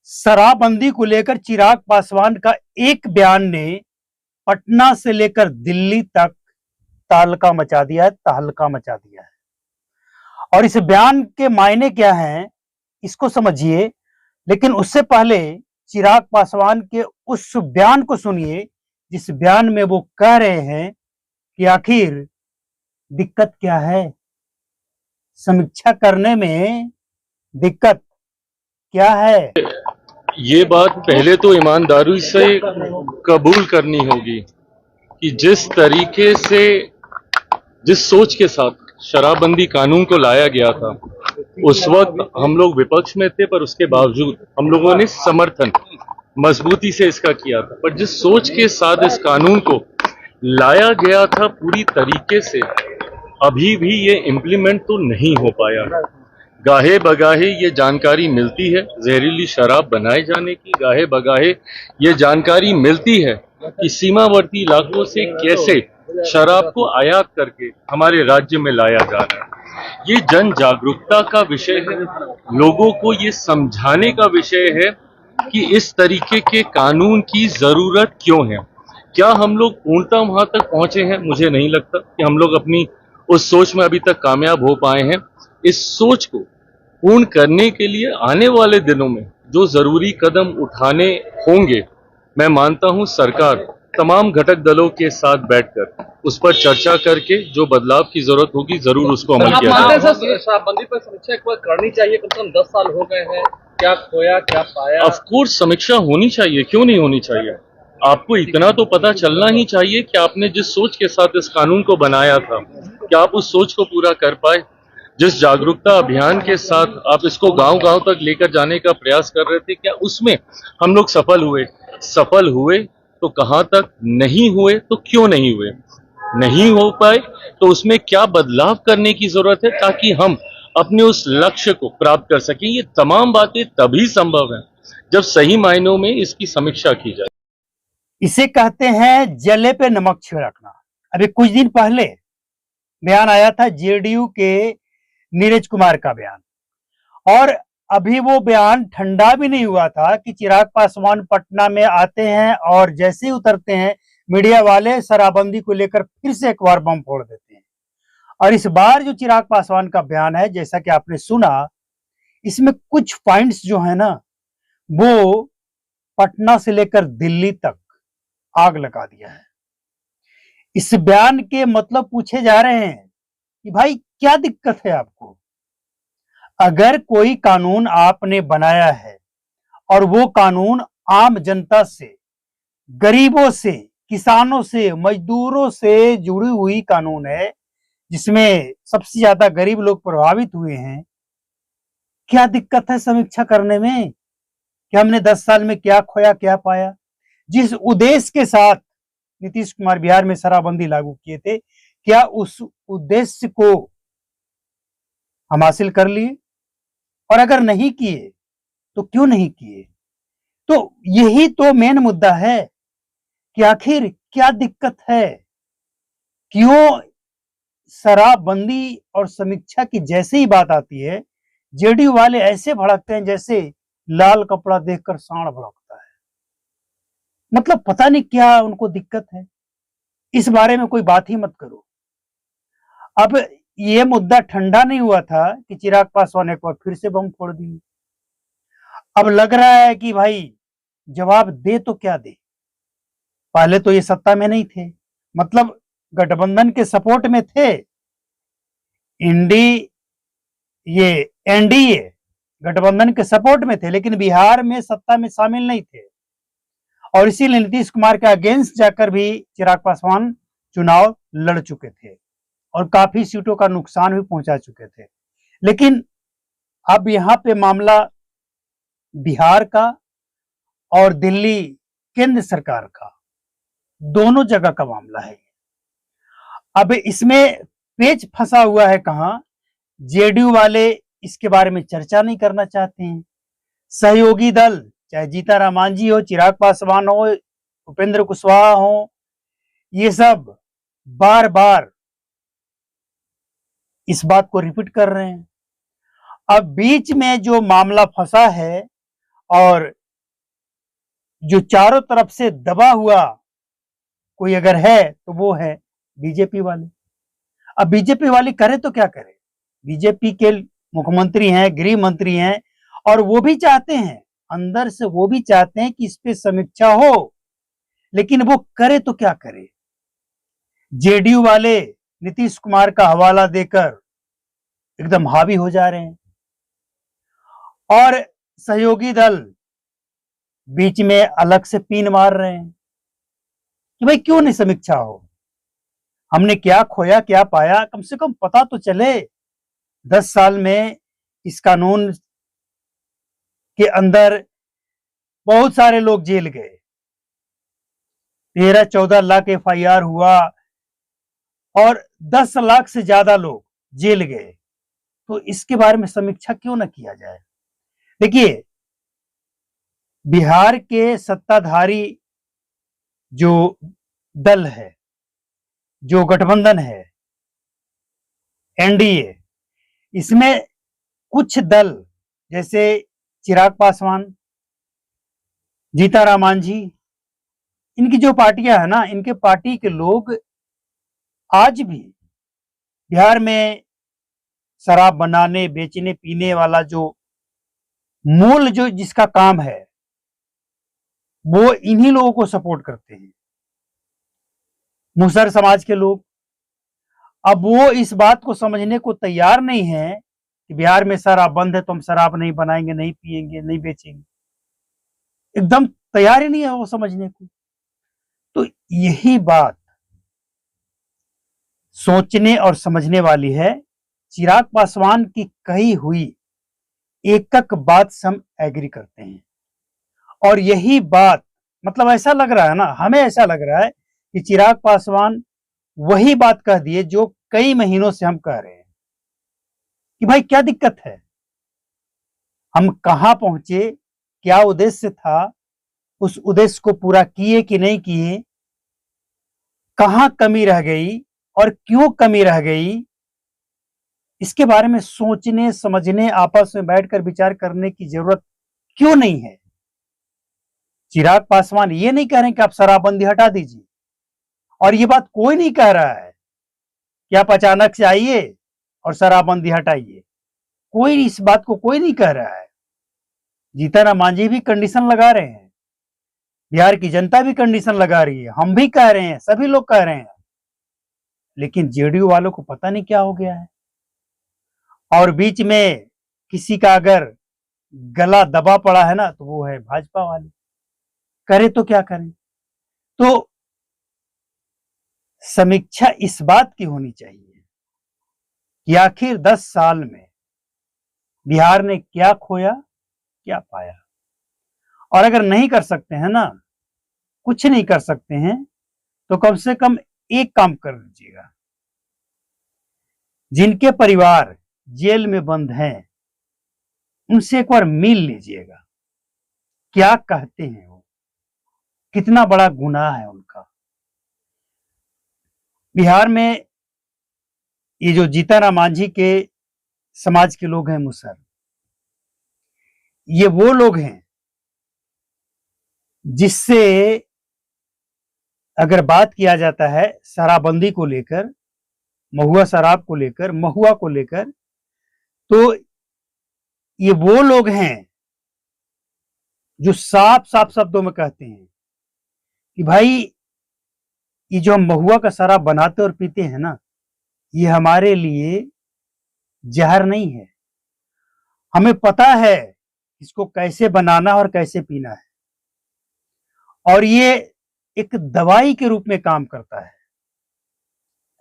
शराबबंदी को लेकर चिराग पासवान का एक बयान ने पटना से लेकर दिल्ली तक तहलका मचा दिया है, तहलका मचा दिया है। और इस बयान के मायने क्या हैं, इसको समझिए। लेकिन उससे पहले चिराग पासवान के उस बयान को सुनिए, जिस बयान में वो कह रहे हैं कि आखिर दिक्कत क्या है, समीक्षा करने में दिक्कत क्या है। ये बात पहले तो ईमानदारी से कबूल करनी होगी कि जिस तरीके से, जिस सोच के साथ शराबबंदी कानून को लाया गया था, उस वक्त हम लोग विपक्ष में थे, पर उसके बावजूद हम लोगों ने समर्थन मजबूती से इसका किया था। पर जिस सोच के साथ इस कानून को लाया गया था पूरी तरीके से, अभी भी ये इम्प्लीमेंट तो नहीं हो पाया। गाहे बगाहे ये जानकारी मिलती है जहरीली शराब बनाए जाने की, गाहे बगाहे ये जानकारी मिलती है कि सीमावर्ती इलाकों से कैसे शराब को आयात करके हमारे राज्य में लाया जा रहा है। ये जन जागरूकता का विषय है, लोगों को ये समझाने का विषय है कि इस तरीके के कानून की जरूरत क्यों है। क्या हम लोग पूर्णतः वहां तक पहुंचे हैं? मुझे नहीं लगता कि हम लोग अपनी उस सोच में अभी तक कामयाब हो पाए हैं। इस सोच को पूर्ण करने के लिए आने वाले दिनों में जो जरूरी कदम उठाने होंगे, मैं मानता हूं सरकार तमाम घटक दलों के साथ बैठकर उस पर चर्चा करके जो बदलाव की जरूरत होगी जरूर उसको अमल किया जाएगा। शराबबंदी पर समीक्षा एक बार करनी चाहिए, कम से कम 10 साल हो गए हैं, क्या खोया क्या पाया। ऑफ कोर्स समीक्षा होनी चाहिए, क्यों नहीं होनी चाहिए। आपको इतना तो पता चलना ही चाहिए कि आपने जिस सोच के साथ इस कानून को बनाया था, क्या आप उस सोच को पूरा कर पाए। जिस जागरूकता अभियान के साथ आप इसको गांव-गांव तक लेकर जाने का प्रयास कर रहे थे, क्या उसमें हम लोग सफल हुए? सफल हुए तो कहां तक, नहीं हुए तो क्यों नहीं हुए। नहीं हो पाए तो उसमें क्या बदलाव करने की जरूरत है ताकि हम अपने उस लक्ष्य को प्राप्त कर सकें। ये तमाम बातें तभी संभव है जब सही मायनों में इसकी समीक्षा की जाए। इसे कहते हैं जले पे नमक छिड़कना। अभी कुछ दिन पहले बयान आया था जेडीयू के नीरज कुमार का बयान, और अभी वो बयान ठंडा भी नहीं हुआ था कि चिराग पासवान पटना में आते हैं और जैसे ही उतरते हैं मीडिया वाले शराबबंदी को लेकर फिर से एक बार बम फोड़ देते हैं। और इस बार जो चिराग पासवान का बयान है, जैसा कि आपने सुना, इसमें कुछ पॉइंट्स जो है ना, वो पटना से लेकर दिल्ली तक आग लगा दिया है। इस बयान के मतलब पूछे जा रहे हैं कि भाई क्या दिक्कत है आपको। अगर कोई कानून आपने बनाया है और वो कानून आम जनता से, गरीबों से, किसानों से, मजदूरों से जुड़ी हुई कानून है, जिसमें सबसे ज्यादा गरीब लोग प्रभावित हुए हैं, क्या दिक्कत है समीक्षा करने में कि हमने 10 साल में क्या खोया क्या पाया। जिस उद्देश्य के साथ नीतीश कुमार बिहार में शराबबंदी लागू किए थे, क्या उस उद्देश्य को हम हासिल कर लिए? और अगर नहीं किए तो क्यों नहीं किए? तो यही तो मेन मुद्दा है कि आखिर क्या दिक्कत है, क्यों शराबबंदी और समीक्षा की जैसे ही बात आती है, जेडीयू वाले ऐसे भड़कते हैं जैसे लाल कपड़ा देखकर सांड भड़कता है। मतलब पता नहीं क्या उनको दिक्कत है। इस बारे में कोई बात ही मत करो। अब ये मुद्दा ठंडा नहीं हुआ था कि चिराग पासवान एक बार फिर से बम फोड़ दिए। अब लग रहा है कि भाई जवाब दे तो क्या दे। पहले तो ये सत्ता में नहीं थे, मतलब गठबंधन के सपोर्ट में थे, ये एनडीए गठबंधन के सपोर्ट में थे, लेकिन बिहार में सत्ता में शामिल नहीं थे। और इसीलिए नीतीश कुमार के अगेंस्ट जाकर भी चिराग पासवान चुनाव लड़ चुके थे और काफी सीटों का नुकसान भी पहुंचा चुके थे। लेकिन अब यहां पे मामला बिहार का और दिल्ली केंद्र सरकार का, दोनों जगह का मामला है। अब इसमें पेच फंसा हुआ है कहां, जेडीयू वाले इसके बारे में चर्चा नहीं करना चाहते हैं। सहयोगी दल, चाहे जीतन राम, हो चिराग पासवान हो, उपेंद्र कुशवाहा हो, ये सब बार बार इस बात को रिपीट कर रहे हैं। अब बीच में जो मामला फंसा है और जो चारों तरफ से दबा हुआ कोई अगर है तो वो है बीजेपी वाले। अब बीजेपी वाले करे तो क्या करे, बीजेपी के मुख्यमंत्री हैं, गृह मंत्री हैं, और वो भी चाहते हैं, अंदर से वो भी चाहते हैं कि इस पे समीक्षा हो, लेकिन वो करे तो क्या करे। जेडीयू वाले नीतीश कुमार का हवाला देकर एकदम हावी हो जा रहे हैं, और सहयोगी दल बीच में अलग से पीन मार रहे हैं कि भाई क्यों नहीं समीक्षा हो, हमने क्या खोया क्या पाया, कम से कम पता तो चले। 10 साल में इस कानून के अंदर बहुत सारे लोग जेल गए, 13-14 लाख एफआईआर हुआ और 10 लाख से ज्यादा लोग जेल गए, तो इसके बारे में समीक्षा क्यों न किया जाए। देखिए, बिहार के सत्ताधारी जो दल है, जो गठबंधन है एनडीए, इसमें कुछ दल जैसे चिराग पासवान, जीतन राम मांझी, इनकी जो पार्टियां है ना, इनके पार्टी के लोग आज भी बिहार में शराब बनाने, बेचने, पीने वाला जो मूल जो जिसका काम है, वो इन्हीं लोगों को सपोर्ट करते हैं, मुसहर समाज के लोग। अब वो इस बात को समझने को तैयार नहीं है कि बिहार में शराब बंद है तो हम शराब नहीं बनाएंगे, नहीं पिएंगे, नहीं बेचेंगे, एकदम तैयार ही नहीं है वो समझने को। तो यही बात सोचने और समझने वाली है। चिराग पासवान की कही हुई एक एक बात से हम एग्री करते हैं, और यही बात मतलब ऐसा लग रहा है ना, हमें ऐसा लग रहा है कि चिराग पासवान वही बात कह दिए जो कई महीनों से हम कह रहे हैं कि भाई क्या दिक्कत है, हम कहां पहुंचे, क्या उद्देश्य था, उस उद्देश्य को पूरा किए कि नहीं किए, कहां कमी रह गई और क्यों कमी रह गई, इसके बारे में सोचने समझने, आपस में बैठकर विचार करने की जरूरत क्यों नहीं है। चिराग पासवान ये नहीं कह रहे कि आप शराबबंदी हटा दीजिए, और ये बात कोई नहीं कह रहा है कि आप अचानक से आइए और शराबबंदी हटाइए, कोई इस बात को कोई नहीं कह रहा है। जीतन राम मांझी भी कंडीशन लगा रहे हैं, बिहार की जनता भी कंडीशन लगा रही है, हम भी कह रहे हैं, सभी लोग कह रहे हैं, लेकिन जेडीयू वालों को पता नहीं क्या हो गया है। और बीच में किसी का अगर गला दबा पड़ा है ना, तो वो है भाजपा वाले, करे तो क्या करें। तो समीक्षा इस बात की होनी चाहिए कि आखिर 10 साल में बिहार ने क्या खोया क्या पाया। और अगर नहीं कर सकते हैं ना, कुछ नहीं कर सकते हैं, तो कम से कम एक काम कर लीजिएगा, जिनके परिवार जेल में बंद हैं उनसे एक बार मिल लीजिएगा, क्या कहते हैं वो, कितना बड़ा गुनाह है उनका। बिहार में ये जो जीतन राम मांझी के समाज के लोग हैं, मुसहर, ये वो लोग हैं जिससे अगर बात किया जाता है शराबबंदी को लेकर, महुआ शराब को लेकर, महुआ को लेकर, तो ये वो लोग हैं जो साफ साफ शब्दों में कहते हैं कि भाई ये जो हम महुआ का शराब बनाते और पीते हैं ना, ये हमारे लिए जहर नहीं है, हमें पता है इसको कैसे बनाना और कैसे पीना है, और ये एक दवाई के रूप में काम करता है,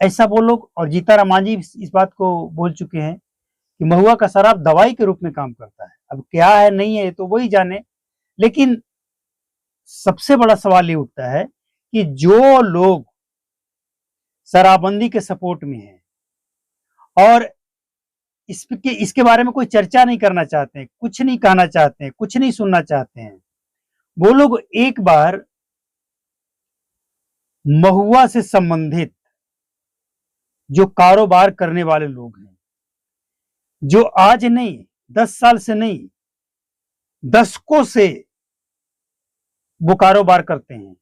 ऐसा वो लोग। और जीतन राम मांझी इस बात को बोल चुके हैं कि महुआ का शराब दवाई के रूप में काम करता है। अब क्या है नहीं है तो वही जाने, लेकिन सबसे बड़ा सवाल ये उठता है कि जो लोग शराबबंदी के सपोर्ट में हैं और इसके बारे में कोई चर्चा नहीं करना चाहते हैं, कुछ नहीं कहना चाहते हैं, कुछ नहीं सुनना चाहते हैं, वो लोग एक बार महुआ से संबंधित जो कारोबार करने वाले लोग हैं, जो आज नहीं 10 साल से नहीं दशकों से वो कारोबार करते हैं।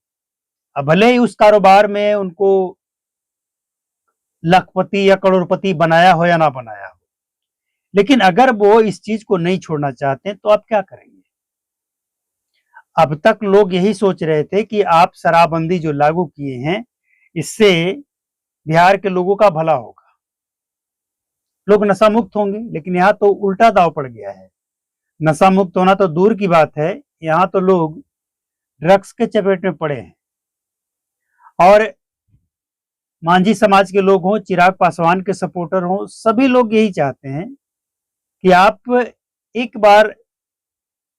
अब भले ही उस कारोबार में उनको लाखपति या करोड़पति बनाया हो या ना बनाया हो, लेकिन अगर वो इस चीज को नहीं छोड़ना चाहते तो आप क्या करेंगे? अब तक लोग यही सोच रहे थे कि आप शराबबंदी जो लागू किए हैं, इससे बिहार के लोगों का भला होगा, लोग नशा मुक्त होंगे, लेकिन यहाँ तो उल्टा दाव पड़ गया है। नशा मुक्त होना तो दूर की बात है, यहाँ तो लोग ड्रग्स के चपेट में पड़े हैं। और मांझी समाज के लोग हों, चिराग पासवान के सपोर्टर हों, सभी लोग यही चाहते हैं कि आप एक बार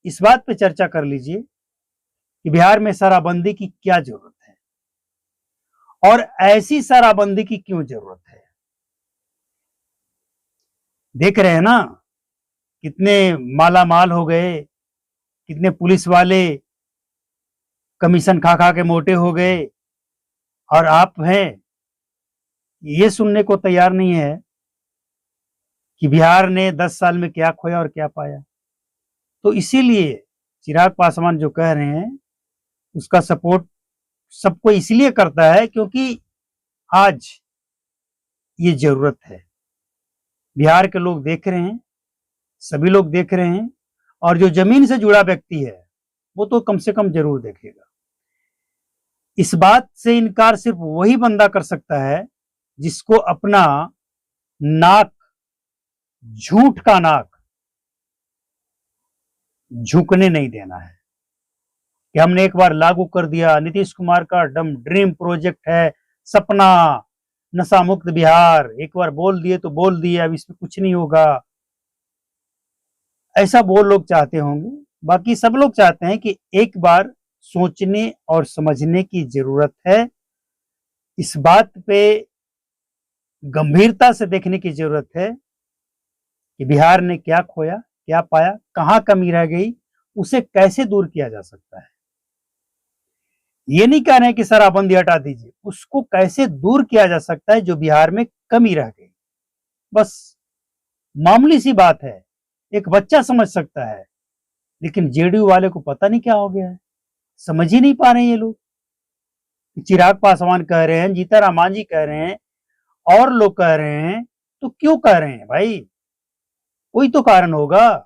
इस बात पे चर्चा कर लीजिए कि बिहार में शराबबंदी की क्या जरूरत है और ऐसी शराबबंदी की क्यों जरूरत है। देख रहे हैं ना कितने माला माल हो गए, कितने पुलिस वाले कमीशन खा खा के मोटे हो गए, और आप हैं ये सुनने को तैयार नहीं है कि बिहार ने 10 साल में क्या खोया और क्या पाया। तो इसीलिए चिराग पासवान जो कह रहे हैं उसका सपोर्ट सबको इसलिए करता है क्योंकि आज ये जरूरत है। बिहार के लोग देख रहे हैं, सभी लोग देख रहे हैं, और जो जमीन से जुड़ा व्यक्ति है वो तो कम से कम जरूर देखेगा। इस बात से इनकार सिर्फ वही बंदा कर सकता है जिसको अपना नाक, झूठ का नाक झुकने नहीं देना है कि हमने एक बार लागू कर दिया, नीतीश कुमार का ड्रीम प्रोजेक्ट है, सपना नशा मुक्त बिहार, एक बार बोल दिए तो बोल दिए, अब इसमें कुछ नहीं होगा, ऐसा वो लोग चाहते होंगे। बाकी सब लोग चाहते हैं कि एक बार सोचने और समझने की जरूरत है, इस बात पे गंभीरता से देखने की जरूरत है कि बिहार ने क्या खोया, क्या पाया, कहां कमी रह गई, उसे कैसे दूर किया जा सकता है। ये नहीं कह रहे हैं कि शराबबंदी हटा दीजिए, उसको कैसे दूर किया जा सकता है जो बिहार में कमी रह गई। बस मामूली सी बात है, एक बच्चा समझ सकता है, लेकिन जेडीयू वाले को पता नहीं क्या हो गया है, समझ ही नहीं पा रहे हैं ये लोग। चिराग पासवान कह रहे हैं, जीतन राम कह रहे हैं, और लोग कह रहे हैं, तो क्यों कह रहे हैं भाई? कोई तो कारण होगा।